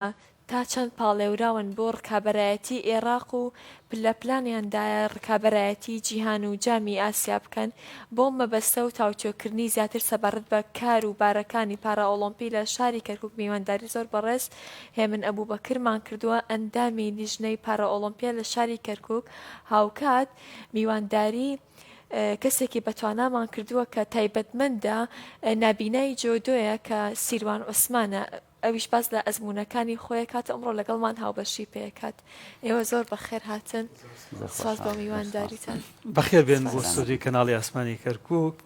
تا چەند پاڵێوراون بۆ ڕکابەرایەتی عێراق و پلە پلانیاندایە ڕکابەرایەتی جیهان و جامی ئاسیا بکەن بۆ مەبەستە و تاوتوێکردنی زیاتر سەبارەت بە کار و بارەکانی پارائۆڵۆمپی لە شاری کەرکووک میوانداری زۆر بەڕێز هێمن ئەبوبەکرمان کردووە ئەندامی لیژنەی پارائۆڵۆمپیا لە شاری کەرکووک هاوکات میوانداری کەسێکی بەتوانامان کردووە کە تایبەتمەندە نابینایی جۆدۆیە کە سیروان عوسمانە ئەویش باس لە ئەزمونونەکانی خۆی کاتە ئەمڕۆ لەگەڵمان هاوبەشی پێکات ئێوە زۆر بەخێر هاتن سواز بۆ میوانداریتان بەخێر بێن بۆ سوودی کەناڵی ئاسمانی کەرکووک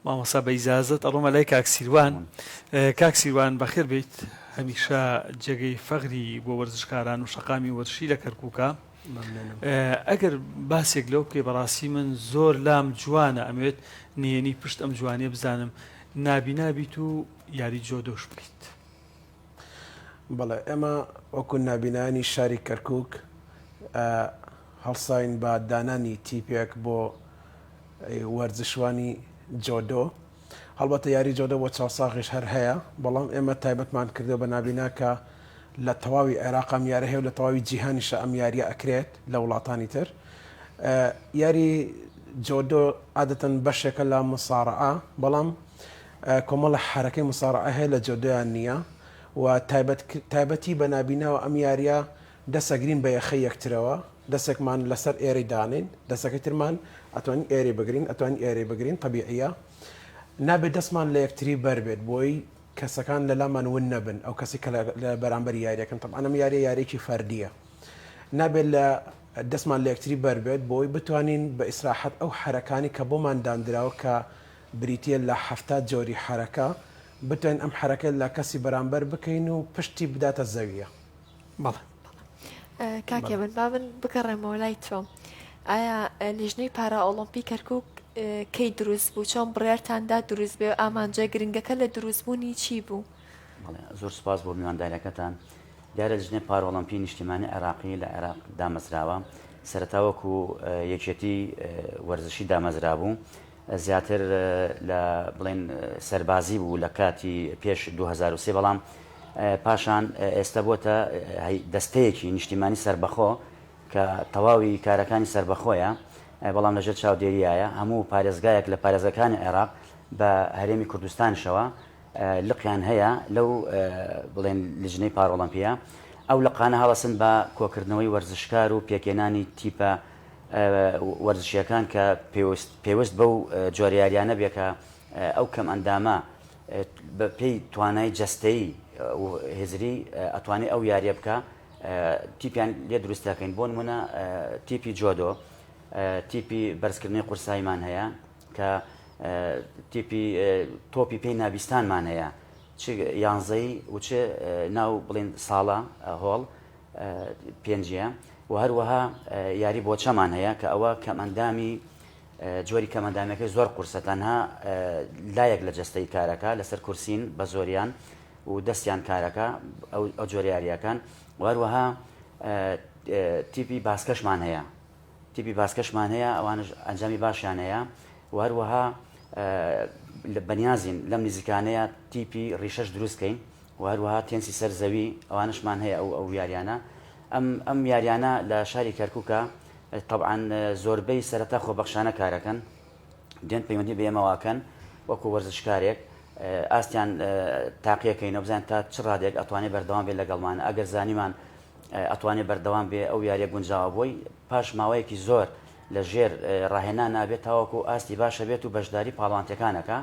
مامۆستا بە ئیجازت ئەڕۆمە لای کاکسیروان بەخێر بیت هەمیشە جێگەی فەغری بۆ وەرزشکاران و شەقامی وەرشی لە کەرکووکە ئەگەر باسێک لەو بکەی بەڕاستی من زۆر لام جوانە ئەمەوێت نێنی پشت ئەم جوانێ بزانم نابینابیت و یاری جۆدۆش بکەیت. بەڵێ ئێمە وەکو نابینانی شاری کەرکووک هەڵساین بە دانانی تیپێک بۆ وەرزشوانی جۆدۆ هەڵبەتە یاری جۆدۆ بۆ چاوساغیش هەر هەیە بەڵام ئێمە تایبەتمان کردو بە نابیناکە لە تەواوی عێراق ئەم یارە هەیە و لە تەواوی جیهانیشە ئەم یاریە ئەکرێت لە وڵاتانی تر یاری جۆدۆ عادەتەن بەشێکە لە مسارعە بەڵام کۆمەڵە حرەکەی مسارعە هەیە لە جۆدۆیان نییە و تایبەتی بە نابیناوە ئەم یاریە دەسەگرین بە یەخەی یەکترەوە دەسێکمان لەسەر ئێرەی دانین دەسەکەی ترمان ئەتوانین ئێرەی بگرین ئەتوانین ئێرەی بگرین طبیعیە نابێت دەستمان لە یەکتری بەربێت بۆی کەسەکان لە لامان ون نەبن ئەو کەسی کە لە بەرامبەر یاریەکەن طبعاً ئەم یاریەکی فەردیە نابێت لە دەستمان لە یەکتری بەربێت بۆی بتوانین بە ئیسراحەت ئەو حرەکانی کە بۆمان دانراوە کە بریتە لە 70 جۆری حرەکە بتوانین ئەم حرەکە لە کەسی بەرامبەر بکەین و پشتی بداتە زەویە. بەڵێ کاکێ من بابن بگەڕێمەوە لای تۆ ئایا لیژنەی پارائۆڵۆمپی کەرکووک کەی دروست بوو چۆن بڕیارتاندا دروست بێ ئامانجە گرنگەکە لە دروستبوونی چی بوو؟ زۆر سپاس بۆ میوانداریەکەتان دیارە لیژنەی پارائۆڵۆمپی نیشتیمانی عێراقی لە عێراق دامەزراوە سەرەتا وەکو یەکێتی وەرزشی دامەزرا بوو زیاتر لە بڵێن سەربازی بوو لە کاتی پێش 2023 بەڵام پاشان ئێستا بۆتە دەستەیەکی نیشتیمانی سربەخۆ کە تەواوی کارەکانی سربەخۆیە بەڵام لەژێر چاودێریایە هەموو پارێزگایەک لە پارێزەکانی عێراق بە هەرێمی کوردستانشەوە لقیان هەیە لەو بڵێن لیژنەی پارۆڵەمپیا ئەو لقانە هەڵەسن بە کۆکردنەوەی وەرزشکار و پێکێنانی تیپە وەرزشیەکان کە پێوەست بەو جۆریاریانە بێ کە ئەو کەم ئەندامە بە پێی توانای جەستەیی هێزری ئەتوانێت ئەو یاریە بکە تیپیان لێ دروستەکەین بۆ نمونە تیپی جۆدۆ تیپی بەرزکردنی قورساییمان هەیە کە تیپی تۆپی پێی نابیستانمان هەیە چ یانزەی و چ ناو بڵێن ساڵە هۆڵ پێنجە و هەروەها یاری بۆچەمان هەیە کە ئەوە کەمەندامی جۆری کەمەندامەکەی زۆر قورسە تەنها لایەک لە جەستەی کارەکە لەسەر کورسین بە زۆریان و دەستیان کارەکە ئەو جۆریاریەکان و هەروەها تیپی باسکەشمان هەیە تیپی باسکەشمان هەیە ئەوانش ئەنجامی باشیان هەیە و هەروەها بەنیازین لەم نزیکانەیە تیپی ڕیشەش دروستکەین و هەروەها تێنسی سەر زەوی ئەوانشمان هەیە ئەو یاریانە ئەم یاریانە لە شاری کەرکووکە طبعاً زۆربەی سەرەتا خۆبەخشانە کارەکەن دێن پەیوەندی بە ئێمەواکەن وەکو وەرزشکارێک ئاستیان تاقیەکەینەوە بزان تا چ ڕادێک ئەتوانێت بەردەوام بێت لەگەڵمانە ئەگەر زانیمان ئەتوانێت بەردەوام بێ ئەو یاریە گونجاوە بۆی پاش ماوەیەکی زۆر لە ژێر ڕاهێنان نابێت تاوەکو ئاستی باشە بێت و بەشداری پاڵانتەکانەکە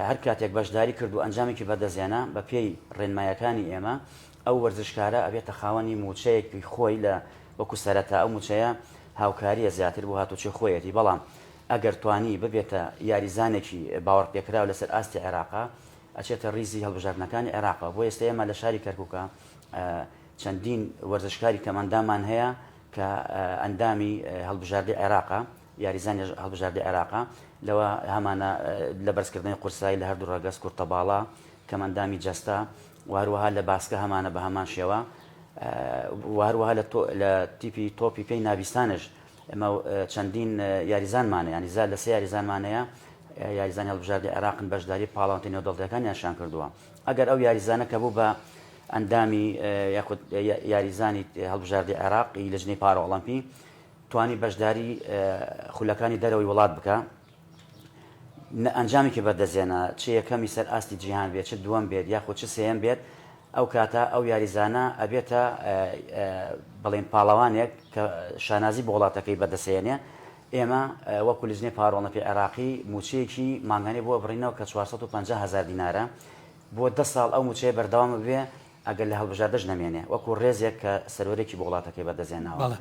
هەر کاتێک بەشداری کرد و ئەنجامێکی بەدەستێنە بە پێی ڕێنمایەکانی ئێمە ئەو وەرزشکارە ئەبێتە خاوەنی موچەیەکی خۆی لە وەکو سەرەتا ئەو موچەیە هاوکاریە زیاتر بۆ هاتوچێ خۆیەتی بەڵام ئەگەر توانی ببێتە یاریزانێکی باوەڕ پێکراو لەسەر ئاستی عێراقا ئەچێتە ریزی هەڵبژاردنەکانی عێراقا بۆ ئێستا ئێمە لە شاری کەرکووکە چەندین وەرزشکاری کەمەندامان هەیە کە ئەندامی هەڵبژاردی عێراقا یاریزانی هەڵبژاردی عێراقا لەوە هەمانە لە بەرزکردنی قورسایی لە هەردوو ڕەگەز کورتەباڵا کەمەندامی جەستا و هەروەها لە باسکە هەمانە بە هەمان شێوە و هەروەها لە تیپی تۆپی پێی نابیستانش ئەمە چەندین یاریزانمانە ینی زار لە سێ یاریزانمانەیە یاریزانی هەڵبژاردی عێراقن بەشداری پاڵاوانتە نێودەوڵەتیەکانیان شان کردووە ئەگەر ئەو یاریزانە کە بوو بە ئەندامی یاخود یاریزانی هەڵبژاردی عێراقی لە ژنەی پارە ئۆڵەمپی توانی بەشداری خولەکانی دەرەوەی وڵات بکە ئەنجامێکی بەردەزێنە چ یەکەمی سەر ئاستی جیهان بێت چ دووەم بێت یاخود چ سێەم بێت ئەو کاتە ئەو یاریزانە ئەبێتە بڵێن پاڵەوانێک کە شانازی بۆ وڵاتەکەی بەدەسێنێ ئێمە وەکو لژنەی پارۆڵەمپی عێراقی موچەیەکی ماگانەی بۆ بڕینەوە کە 450,000 دینارە بۆ 10 ساڵ ئەو موچەیە بەردەوامە بێ ئەگەر لە هەڵبژاردەش نەمێنێ وەکو ڕێزێک کە سەرۆرێکی بۆ وڵاتەکەی بەدەزێناوە.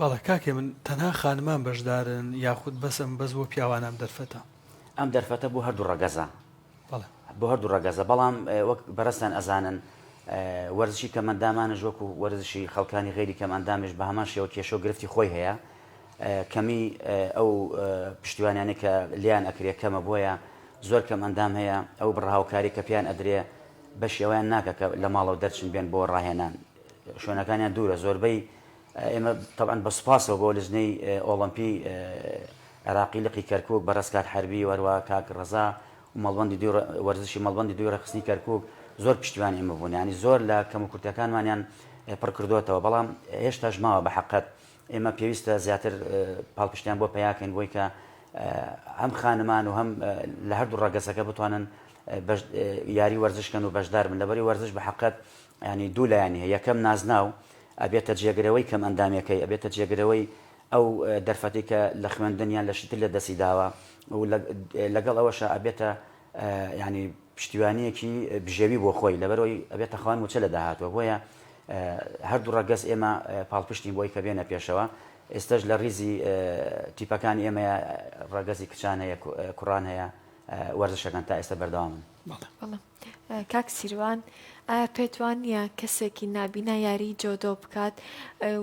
بەڵێ کاکێ من تەنها خانمان بەشدارن یاخود بەسم بەس بۆ پیاوانم دەرفەتە ئەم دەرفەتە بۆ هەردوو ڕەگەزە بۆ هەردوو ڕەگەزە بەڵام وەک بەڕستان ئەزانن وەرزشی کەمەندامانش وەکو وەرزشی خەڵکانی غێری کەمەندامش بە هەمان شێوە کێشە گرفتی خۆی هەیە کەمی ئەو پشتیوانیانەی کە لیان ئەکرێ کەمە بۆیە زۆر کەم ئەندام هەیە ئەو بڕهاوکاری کە پیان ئەدرێ بە شێوەیان ناکە کە لە ماڵەوە دەرچن بێن بۆ ڕاهێنان شوێنەکانیان دوورە زۆربەی ئێمە طبعاً بە سوپاسەوە بۆ لژنەی ئۆڵەمپی عێراقی لقی کەرکووک بەڕێزکات حەربی وەروە کاک ڕەزا و مەڵبەندی وەرزشی مەڵبەندی دوی ڕێخستنی کەرکووک زۆر پشتیوانی ئێمە بوون ینی زۆر لە کەم و کورتەکانمانیان پڕ کردوێتەوە بەڵام هێشتاش ماوە بە حەقەت ئێمە پێویستە زیاتر پاڵپشتیان بۆ پیاکەین بۆی کە هەم خانمان و هەم لە هەردوو ڕەگەزەکە بتوانن یاری وەرزشکەن و بەشدار من لەبەری وەرزش بە حەقەت ینی دوو لایانی هەیە یەکەم نازناو ئەبێتە جێگرەوەی کەم ئەندامەکەی ئەبێتە جێگرەوەی ئەو دەرفەتی کە لە خوێندنیان لە شتر لە دەستی داوە و لەگەڵ ئەوەشە ئەبێتە ینی پشتیوانیەکی بژێوی بۆ خۆی لەبەرەوەی ئەبێتە خوان موچە لە داهاتوە بۆیە هەردوو ڕەگەز ئێمە پاڵپشتی بۆی کە بێنە پێشەوە ئێستش لە ڕیزی تیپەکانی ئێمە ڕەگەزی کچان هەیە کوڕان هەیە وەرزشەکان تا ئێستا بەردەوامن. کاک سیروان ئایا پێت وانە کەسێکی نابینا یاری جۆدۆ بکات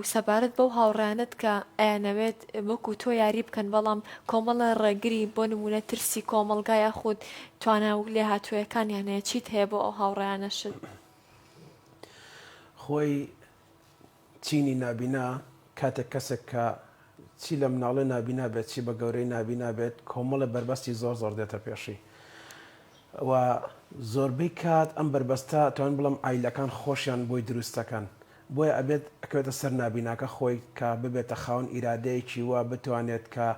و سەبارەت بەو هاوڕانت کە ئەیانەوێت وەکو تۆ یاری بکەن بەڵام کۆمەڵە ڕێگری بۆ نمونە ترسی کۆمەلگایە خود توانە و لێ هاتوویەکانیان هەیە چیت هەیە بۆ ئەو هاوڕیانەشت؟ خۆی چینی نابینا کاتێک کەسێک کە چی لە مناڵی نابینا بێت چی بە گەورەی نابینا بێت کۆمەڵە بربەستی زۆر زۆر دێتە پێشی و زۆربەی کات ئەم بربەستە توان بڵم ئایلەکان خۆشیان بۆی دروستەکەن بۆیە ئەبێت ئەکەوێتە سەر نابیناکە خۆی کە ببێتە خاون ئیرادەیەکی وە بتوانێت کە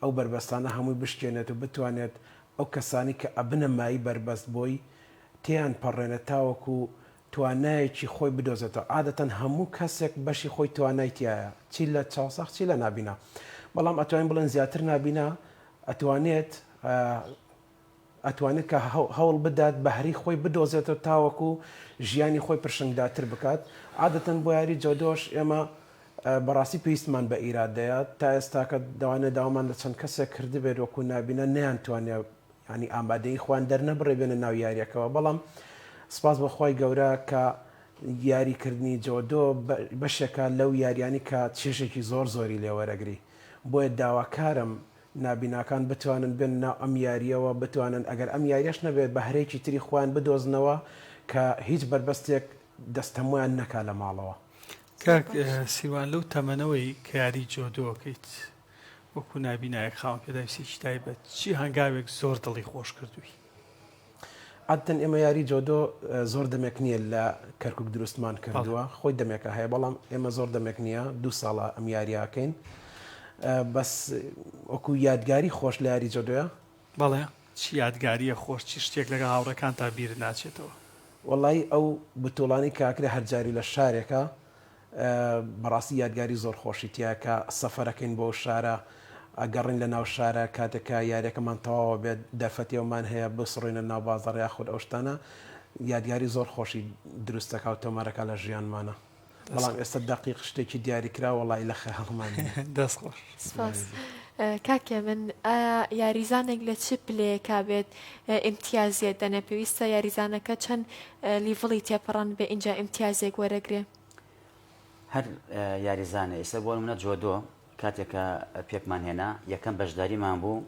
ئەو بربەستانە هەمووی بشکێنێت و بتوانێت ئەو کەسانی کە ئەبنە مایی بربەست بۆی تیان پەڕێنێت تاوەکو توانایەکی خۆی بدۆزێتەوە عادەتەن هەموو کەسێک بەشی خۆی توانایتیایە چی لە چاوسەخ چی لە نابینا بەڵام ئەتوانین بڵێن زیاتر نابینا ئەتوانێت کە هەوڵ بدات بەهری خۆی بدۆزێتەوە تاوەکو ژیانی خۆی پرشنگداتر بکات عادەتەن بۆ یاری جۆدۆش ئێمە بەڕاستی پێویستمان بە ئیرادەیە تا ئێستا کە داوانێت داوامان لە چەند کەسێک کردبێت وەکو نابینە نەیانتوانێت ینی ئامادەی خوان دەرنەبڕێ بێنە ناو یاریەکەەوە بەڵام سپاس بەخوای گەورە کە یاریکردنی جۆدۆ بەشێکە لەو یاریانی کە چێژێکی زۆر زۆری لێوەرەگری بۆیە داواکارم نابیناکان بتوانن بێن ناو ئەم یاریەوە بتوانن ئەگەر ئەم یاریش نەبێت بە هەرێکی تری خۆیان بدۆزنەوە کە هیچ بربەستێک دەستەمویان نەکا لە ماڵەوە. کاک سیروان لەو تەمەنەوەی کە یاری جۆدۆکەیت وەکو نابینایەک خاوەن پێداویستێکی تایبەت چی هەنگاوێک زۆر دڵی خۆش کردووی؟ عادەتەن ئێمە یاری جۆدۆ زۆر دەمێک نییە لە کەرکک دروستمان کردووە خۆی دەمێکە هەیە بەڵام ئێمە زۆر دەمێک نییە 2 ساڵە ئەم یاریاکەین بەس وەکو یادگاری خۆش لە یاری جۆدۆیە بەڵێ چی یادگاریە خۆش چی شتێک لەگە هاوڕەکان تا بیر ناچێتەوە؟ وەڵی ئەو بتۆڵانی کاکرێ هەرجاری لە شارێکە بەڕاستی یادگاری زۆر خۆشی تیاکە سەفەرەکەین بۆ شارە ئەگەڕین لە ناو شارە کاتێکە یاریەکەمان تەواوە بێت دەرفەتیەوەمان هەیە بسڕۆینە ناو بازاڕ یاخود ئەو شتانە یادگاری زۆر خۆشی دروستەکە و تۆمارەکە لە ژیانمانە بەڵام ئێستا دقیق شتێکی دیاریکرا وەڵی لە خەیاڵمان دەست خۆش. سپاس. کاکێ من ئایا یاریزانێک لە چ پلەیەکا بێت ئیمتیازێت دەنێ پێویستە یاریزانەکە چەند لیڤڵی تێپەڕان بێ اینجا ئیمتیازێک وەرەگرێ؟ هەر یاریزانە ئێستا بۆ منە جۆدۆ کاتێکە پێکمان هێنا یەکەم بەشداریمان بوو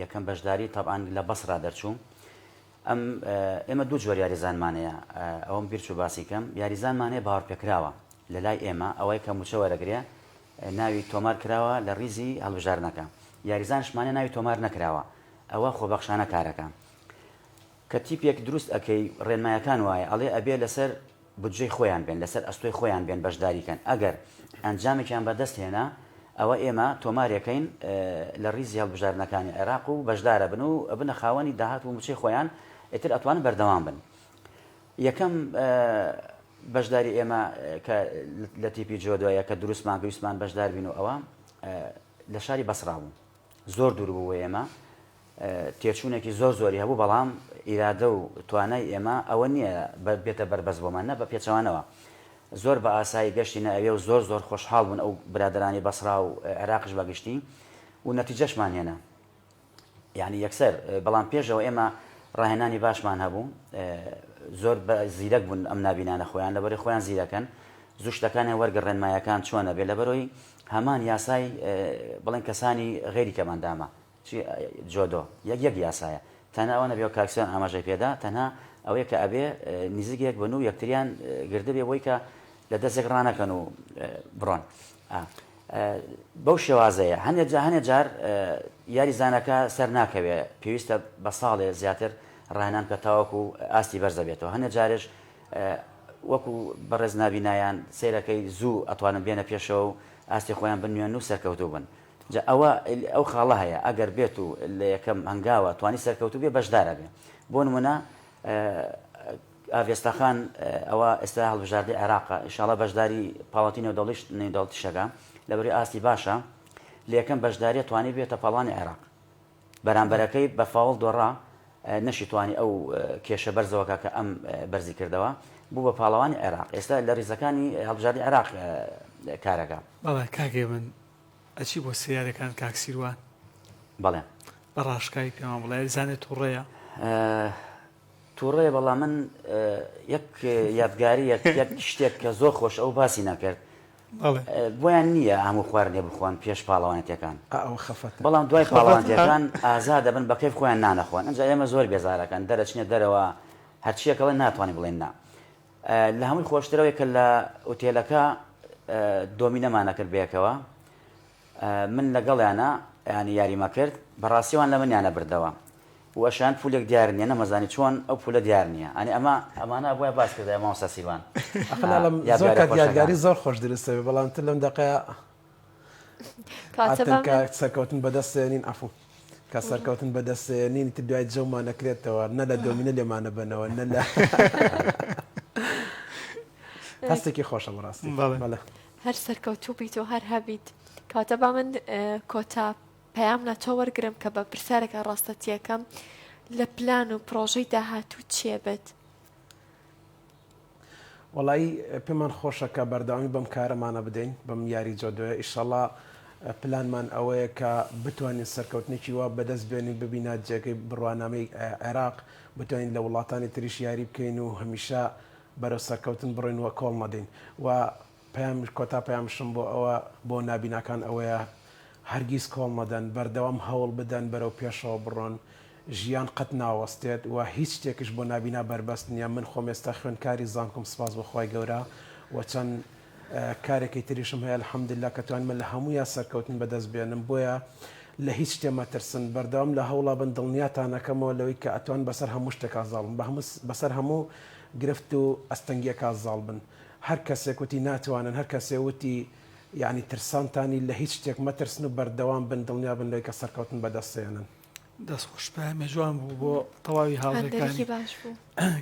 یەکەم بەشداری تەبعاً لە بەسرا دەرچوو ئێمە دوو جۆر یاریزانمانەیە ئەوم بیرچوو باسیکەم یاریزانمانەیە باوەڕپێکراوە لە لای ئێمە ئەوەی کە موچە وەرەگرێ ناوی تۆمار کراوە لە ڕیزی هەڵبژاردنەکە یاریزانشمانە ناوی تۆمار نەکراوە ئەوە خۆبەخشانە کارەکە کە تیپێک دروست ئەەکەی ڕێنمایەکان وایە ئەڵێ ئەبێ لەسەر بجێی خۆیان بێن لەسەر ئەستۆی خۆیان بێن بەشداریکەن ئەگەر ئەنجامێکیان بەدەست هێنا ئەوە ئێمە تۆمارەکەین لە ڕیزی هەڵبژاردنەکانی عێراق و بەشدارە بن و بنە خاوەنی داهات و موچەی خۆیان ئێتر ئەتوانن بەردەوام بن. یەکەم بەشداری ئێمە کە لە تیپی جۆدۆیە کە دروستمان گویستمان بەشدار بین و ئەوە لە شاری بەسڕا بوو زۆر دوور بوو ئێمە تێچوونێکی زۆر زۆری هەبوو بەڵام ئیرادە و توانای ئێمە ئەوە نییە بێتە بەربەست بۆمان نە بە پێچەوانەوە زۆر بە ئاسایی گەشتی نەوێ و زۆر زۆر خۆشحاڵ بوون ئەو برادرانی بەسڕا و عێراقش بەگشتی و نەتیجەشمان هێنا یعنی یەکسەر بەڵام پێشەوە ئێمە ڕاهێنانی باشمان هەبوو زۆر زیرەک بوون ئەم نابینانە خۆیان لەبەرەی خۆیان زیرەکەن زوو شتەکانیان وەرگەڕێنمایەکان چۆنە بێ لەبەرەوەی هەمان یاسای بڵێن کەسانی غێری کەماندامە جۆدۆ یەک یاسایە تەنها ئەوە نەبێ کاکسیان ئاماژەی پێدا تەنها ئەوەیە کە ئەبێ نزیکێک بن و یەکتریان گردە بێ بۆی کە لە دەستێک ڕانەکەن و بڕۆن بەو شێوازەیە هەندێک جار یاریزانەکە سەر ناکەوێ پێویستە بە ساڵێ زیاتر ڕاهێنان کە تاوەکو ئاستی بەرزە بێتەوە هەندێک جارێش وەکو بەڕێز نابینایان سیرەکەی زوو ئەتوانن بێنە پێشەوە و ئاستی خۆیان بنوێن و سەرکەوتوو بن ئەو خاڵە هەیە ئەگەر بێت و لە یەکەم هەنگاوە توانی سەرکەوتوو بێ بەشدارە بێ بۆ نمونە ئاڤێستاخان ئەوە ئێستا هەڵبژاردی عێراقە ئینشاڵڵا بەشداری پاڵاتی نێودەوڵتیشەکە لەبەری ئاستی باشە لە یەکەم بەشداریە توانی بێتە پاڵانی عێراق بەرامبەرەکەی بە فاوڵ دۆڕا نەشی توانی ئەو کێشە بەرزەوەکە کە ئەم بەرزی کردەوە بوو بە پاڵەوانی عێراق ئێستا لە ڕیزەکانی هەڵبژاردی عێراق کارەکە بەڵێ کاگێ من ئەچی بۆ سیارەکان کاکسیروان بەڵێ بە ڕاشکایی پێمان بڵێ زانێت تووڕێیە تووڕێ بەڵام من یەک یادگاری یەک شتێک کە زۆر خۆش ئەو باسی نەکرد بۆیان نییە هەموو خواردنێ بخۆن پێش پاڵەوانێتەکان بەڵام دوای پاڵەوانێتەکان ئازا دەبن بە کەیف خۆیان نانەخۆن ئەنجا ئێمە زۆر بێزارەکەن دەرەچنێت دەرەوە هەرچیەکەڵێ ناتوانین بڵێن نا لە هەمووی خۆشترەوەی کە لە ئوتێلەکە دۆمینەمانەکرد بێکەوە من لەگەڵیانە ینی یاریمە کرد بەڕاستیوان لە منیانە بردەوە وەشان پولێک دیار نییە نەمەزانی چۆن ئەو پولە دیار نییە ئەنی ئەمانە بۆیە باس کردە مامۆستا سیروان یادگاری زۆر خۆش درستە بەڵام تر لەم دقەیە سەرکەوتن بەدەستێنین ئەفو کە سەرکەوتن بەدەستێنین تر دوای جەومان نەکرێتەوە نە لە دۆمینە لێمانە بنەوە نە لە هەستێکی خۆشە بەڕاستی هەر سەرکەوتوو بیت و هەر هەبیت کاتە با من کۆتا پەیام لە تۆ وەرگرم کە بە پرسیارێکە ڕاستەتیەکەم لە پلان و پرۆژەی داهاتوو چیە بێت؟ وەڵایی پێمان خۆشە کە بەردەوامی بەم کارەمانە بدەین بەم یاری جۆدۆیە ئیشەڵڵا پلانمان ئەوەیە کە بتوانین سەرکەوتنێکی وا بەدەست بێنین ببینات جێگەی بڕوانامەی عێراق بتوانین لە وڵاتانی تریش یاری بکەین و هەمیشە بەرەو سەرکەوتن بڕۆین وە کۆڵ نەدەین و کۆتا پەیامشم بۆ ئەوە بۆ نابیناکان ئەوەیە هەرگیز کۆڵ نەدەن بەردەوام هەوڵ بدەن بەرەو پێشەوە بڕۆن ژیان قەت ناوەستێت و هیچ شتێکش بۆ نابینا بەربەست نییە من خۆم ئێستا خوێندکاری زانکۆم سپاس بەخوای گەورە و چەند کارێکی تریشم هەیە الحەمدوللا کە توانمە لە هەموویان سەرکەوتن بەدەست بێنم بۆیە لە هیچ شتێ مەترسن بەردەوام لە هەوڵا بن دڵنیاتانەکەمەوە لەوەی کە ئەتوان بەسەر هەموو شتێکا زاڵن بەسەر هەموو گرفت و ئەستەنگیەکە زاڵ بن هەر کەسێک وتی ناتوانن هەر کەسێ وتی یعنی ترسانتانی لە هیچ شتێک مەترسن و بەردەوام بن دڵنیا بن لەوەی کە سەرکەوتن بەدەستێنن دەستخۆش پامە جوان بوو بۆ تەواوی هاوڵەکانی باش بوو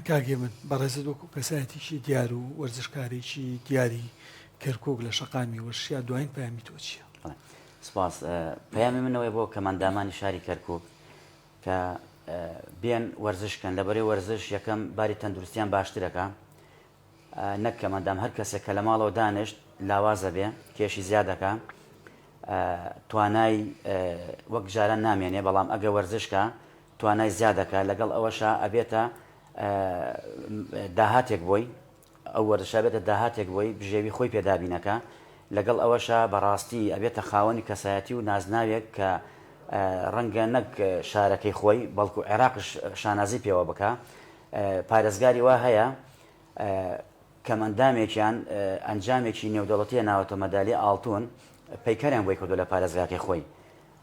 کاگێ من بەڕێزت وەکو کەسایەتیشی دیار و وەرزشکارێکی دیاری کەرکک لە شەقامی وەرشیا دوایین پامی تۆ چییە؟ سپاس پەیامی منەوەی بۆ کەماندامانی شاری کەرکک کە بێن وەرزشکەن لەبەرەی وەرزش یەکەم باری تەندروستیان باشترەکە نەک کەمەندام هەر کەسێک کە لە ماڵەوە دانیشت لاوازە بێ کێشی زیادەکە توانای وەک جاران نامێنێ بەڵام ئەگە وەرزشکە توانای زیادەکە لەگەڵ ئەوەشە ئەبێتە داهاتێک بۆی ئەو وەرزشە بێتە داهاتێک بۆی بژێوی خۆی پێدابینەکە لەگەڵ ئەوەشە بەڕاستی ئەبێتە خاوەنی کەسایەتی و نازناوێک کە ڕەنگە نەک شارەکەی خۆی بەڵکو عێراقش شانازی پێوە بکە پارێزگاری وا هەیە کەمەندامێکیان ئەنجامێکی نێودەوڵەتیە ناوەتە مەدالی ئاڵتون پەیکەریان بۆی کردو لە پارێزگاکەی خۆی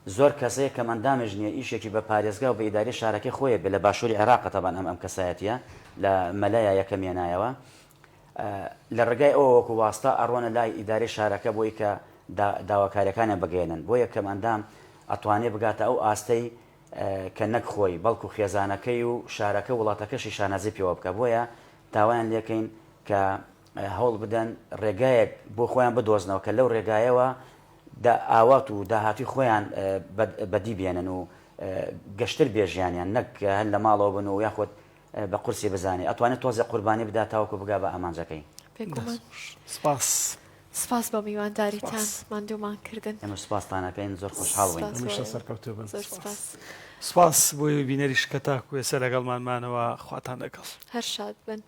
زۆر کەسەیە کە ئەندامێژ نییە ئیشێکی بە پارێزگا و بە ئیداری شارەکەی خۆیە بێ لە باشووری عێراقە تەبان ئەم کەسایەتە لە مەلایە یەکەمێنایەوە لە ڕێگای ئەوە وەکو واستا ئەڕۆنە لای ئیداری شارەکە بۆی کە داواکاریەکانیان بگەێنن بۆ یەکەم ئەندام ئەتوانێت بگاتە ئەو ئاستەی کە نەک خۆی بەڵکو خێزانەکەی و شارەکە وڵاتەکەشی شانازی پێوە بکە بۆیە داوایان لێکەین کە هەوڵ بدەن ڕێگایەک بۆ خۆیان بدۆزنەوە کە لەو ڕێگایەوە ئاوات و داهاتی خۆیان بەدی بێنن و گەشتر بێژیانیان نەک هەر لە ماڵەوە بن و یاخۆت بە قورسی بزانێ ئەتوانێت تۆزە قوربانی بداتەوەکو بگا بە ئامانجەکەی. سپاس. سپاس بە میوانداریتان ماندوومان کردن. ئێمە سپاستانەکەین زۆر خۆشحاڵ بووین. هەمیشە سەرکەوتوو بن. سپاس بۆی بینەریش کە تاکوێ سەر لەگەڵمانمانەوە خواتان لەگەڵ هەر شاد بن.